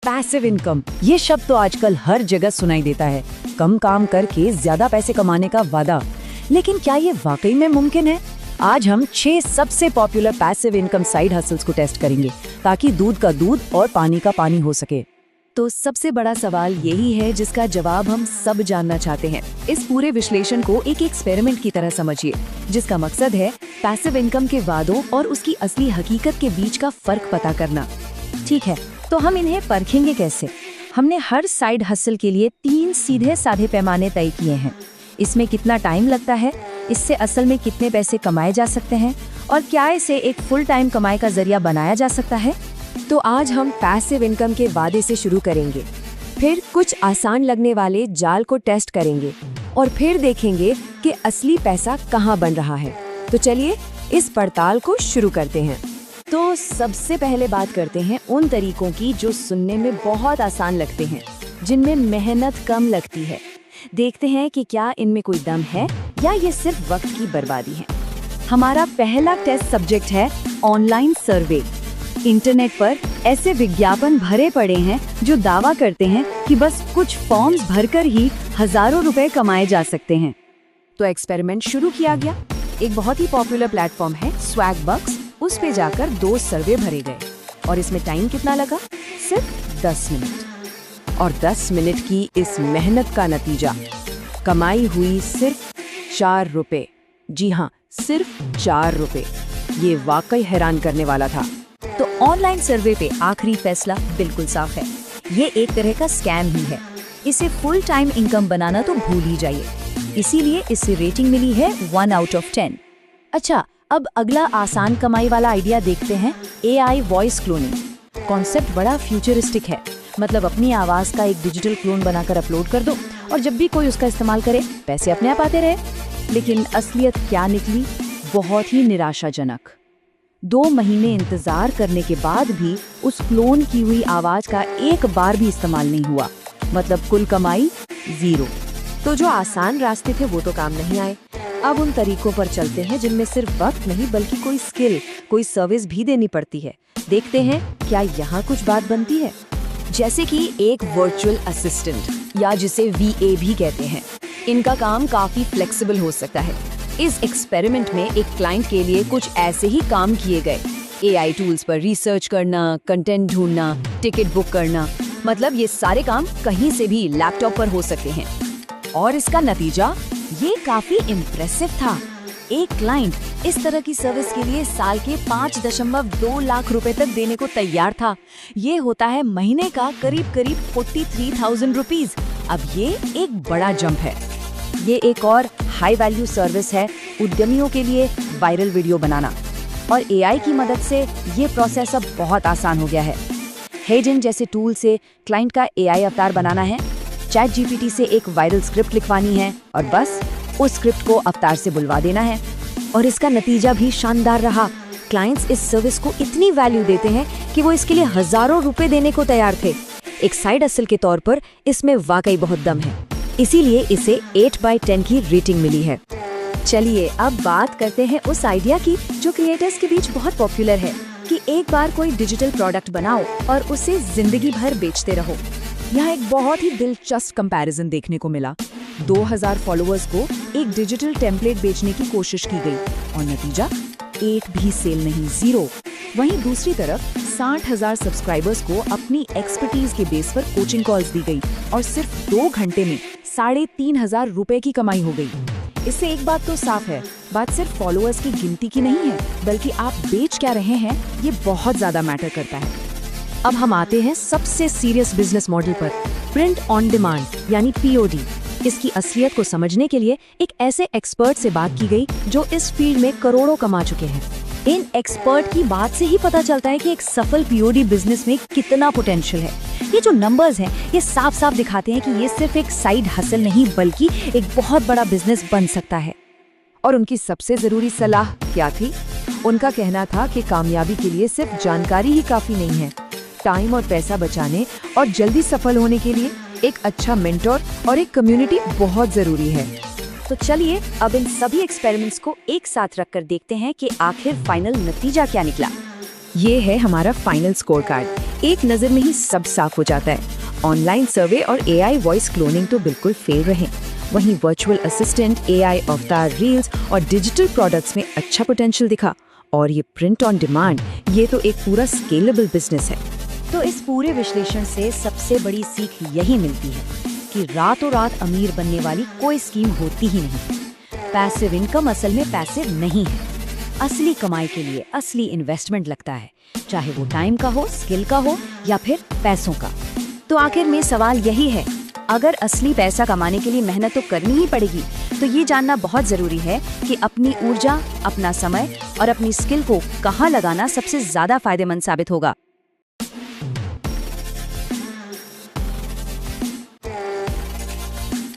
Passive income, ये शब्द तो आजकल हर जगह सुनाई देता है। कम काम करके ज्यादा पैसे कमाने का वादा। लेकिन क्या ये वाकई में मुमकिन है? आज हम 6 सबसे popular passive income side hustles को टेस्ट करेंगे ताकि दूध का दूध और पानी का पानी हो सके। तो सबसे बड़ा सवाल यही है जिसका जवाब हम सब जानना चाहते हैं। इस पूरे विश्लेषण को एक एक्सपेरिमेंट की तरह समझिए, जिसका मकसद है पैसिव इनकम के वादों और उसकी असली हकीकत के बीच का फर्क पता करना। ठीक है, तो हम इन्हें परखेंगे कैसे? हमने हर साइड हसल के लिए 3 सीधे साधे पैमाने तय किए हैं। इसमें कितना टाइम लगता है, इससे असल में कितने पैसे कमाए जा सकते हैं और क्या इसे एक फुल टाइम कमाई का जरिया बनाया जा सकता है। तो आज हम पैसिव इनकम के वादे से शुरू करेंगे, फिर कुछ आसान लगने वाले जाल को टेस्ट करेंगे और फिर देखेंगे कि असली पैसा कहाँ बन रहा है। तो चलिए इस पड़ताल को शुरू करते हैं। तो सबसे पहले बात करते हैं उन तरीकों की जो सुनने में बहुत आसान लगते हैं, जिनमें मेहनत कम लगती है। देखते हैं कि क्या इनमें कोई दम है या ये सिर्फ वक्त की बर्बादी है। हमारा पहला टेस्ट सब्जेक्ट है ऑनलाइन सर्वे। इंटरनेट पर ऐसे विज्ञापन भरे पड़े हैं जो दावा करते हैं कि बस कुछ फॉर्म्स भरकर ही हजारों रुपए कमाए जा सकते हैं। तो एक्सपेरिमेंट शुरू किया गया। एक बहुत ही पॉपुलर प्लेटफॉर्म है स्वैगबक्स, उस पे जाकर 2 सर्वे भरे गए और इसमें टाइम कितना लगा? सिर्फ 10 मिनट। और 10 मिनट की इस मेहनत का नतीजा, कमाई हुई सिर्फ 4 रुपए। जी हाँ, सिर्फ 4 रुपए। ये वाकई हैरान करने वाला था। तो ऑनलाइन सर्वे पे आखिरी फैसला बिल्कुल साफ है, ये एक तरह का स्कैम ही है। इसे फुल टाइम इनकम बनाना तो भूल ही जाइए। इसीलिए इसे रेटिंग मिली है 1 आउट ऑफ 10। अच्छा, अब अगला आसान कमाई वाला आइडिया देखते हैं, AI वॉइस क्लोनिंग। कॉन्सेप्ट बड़ा फ्यूचरिस्टिक है, मतलब अपनी आवाज का एक डिजिटल क्लोन बनाकर अपलोड कर दो और जब भी कोई उसका इस्तेमाल करे पैसे अपने आप आते रहे। लेकिन असलियत क्या निकली? बहुत ही निराशाजनक। 2 महीने इंतजार करने के बाद भी उस क्लोन की हुई आवाज का एक बार भी इस्तेमाल नहीं हुआ, मतलब कुल कमाई 0। तो जो आसान रास्ते थे वो तो काम नहीं आए। अब उन तरीकों पर चलते हैं जिनमें सिर्फ वक्त नहीं बल्कि कोई स्किल, कोई सर्विस भी देनी पड़ती है। देखते हैं क्या यहाँ कुछ बात बनती है। जैसे कि एक वर्चुअल असिस्टेंट, या जिसे VA भी कहते हैं। इनका काम काफी फ्लेक्सिबल हो सकता है। इस एक्सपेरिमेंट में एक क्लाइंट के लिए कुछ ऐसे ही काम किए गए। AI टूल्स पर रिसर्च करना, कंटेंट ढूंढना, टिकट बुक करना, मतलब ये सारे काम कहीं से भी लैपटॉप पर हो सकते हैं। और इसका नतीजा ये काफी इम्प्रेसिव था। एक क्लाइंट इस तरह की सर्विस के लिए साल के 5.2 लाख रुपए तक देने को तैयार था। ये होता है महीने का करीब 43,000 रुपीज। अब ये एक बड़ा जंप है। ये एक और हाई वैल्यू सर्विस है उद्यमियों के लिए वायरल वीडियो बनाना, और AI की मदद से ये प्रोसेस अब बहुत आसान हो गया है। हेडन जैसे टूल से क्लाइंट का AI अवतार बनाना है, ChatGPT से एक वायरल स्क्रिप्ट लिखवानी है और बस उस स्क्रिप्ट को अवतार से बुलवा देना है। और इसका नतीजा भी शानदार रहा। क्लाइंट्स इस सर्विस को इतनी वैल्यू देते हैं कि वो इसके लिए हजारों रुपए देने को तैयार थे। एक साइड हसल के तौर पर इसमें वाकई बहुत दम है, इसीलिए इसे 8/10 की रेटिंग मिली है। चलिए अब बात करते हैं उस आइडिया की जो क्रिएटर्स के बीच बहुत पॉपुलर है कि एक बार कोई डिजिटल प्रोडक्ट बनाओ और उसे जिंदगी भर बेचते रहो। यहाँ एक बहुत ही दिलचस्प कंपैरिजन देखने को मिला। 2000 फॉलोअर्स को एक डिजिटल टेम्पलेट बेचने की कोशिश की गई और नतीजा एक भी सेल नहीं, 0। वहीं दूसरी तरफ 60,000 सब्सक्राइबर्स को अपनी एक्सपर्टीज के बेस पर कोचिंग कॉल्स दी गई और सिर्फ 2 घंटे में 3,500 रुपए की कमाई हो गई। इससे एक बात तो साफ है, बात सिर्फ फॉलोअर्स की गिनती की नहीं है, बल्कि आप बेच क्या रहे हैं ये बहुत ज्यादा मैटर करता है। अब हम आते हैं सबसे सीरियस बिजनेस मॉडल पर, प्रिंट ऑन डिमांड यानी POD। इसकी असलियत को समझने के लिए एक ऐसे एक्सपर्ट से बात की गई जो इस फील्ड में करोड़ों कमा चुके हैं। इन एक्सपर्ट की बात से ही पता चलता है कि एक सफल POD बिजनेस में कितना पोटेंशियल है। ये जो नंबर्स हैं ये साफ साफ दिखाते हैं कि ये सिर्फ एक साइड हसल नहीं बल्कि एक बहुत बड़ा बिजनेस बन सकता है। और उनकी सबसे जरूरी सलाह क्या थी? उनका कहना था कि कामयाबी के लिए सिर्फ जानकारी ही काफी नहीं है, टाइम और पैसा बचाने और जल्दी सफल होने के लिए एक अच्छा मेंटोर और एक कम्युनिटी बहुत जरूरी है। तो चलिए अब इन सभी एक्सपेरिमेंट्स को एक साथ रखकर देखते हैं कि आखिर फाइनल नतीजा क्या निकला। ये है हमारा फाइनल स्कोर कार्ड। एक नजर में ही सब साफ हो जाता है। ऑनलाइन सर्वे और एआई वॉइस क्लोनिंग तो बिल्कुल फेल रहे। वहीं वर्चुअल असिस्टेंट, एआई अवतार रील्स और डिजिटल प्रोडक्ट्स में अच्छा पोटेंशियल दिखा। और ये प्रिंट ऑन डिमांड, ये तो एक पूरा स्केलेबल बिजनेस है। तो इस पूरे विश्लेषण से सबसे बड़ी सीख यही मिलती है कि रातों रात अमीर बनने वाली कोई स्कीम होती ही नहीं। पैसिव इनकम असल में पैसिव नहीं है। असली कमाई के लिए असली इन्वेस्टमेंट लगता है, चाहे वो टाइम का हो, स्किल का हो या फिर पैसों का। तो आखिर में सवाल यही है, अगर असली पैसा कमाने के लिए मेहनत तो करनी ही पड़ेगी, तो ये जानना बहुत जरूरी है कि अपनी ऊर्जा, अपना समय और अपनी स्किल को कहाँ लगाना सबसे ज्यादा फायदेमंद साबित होगा।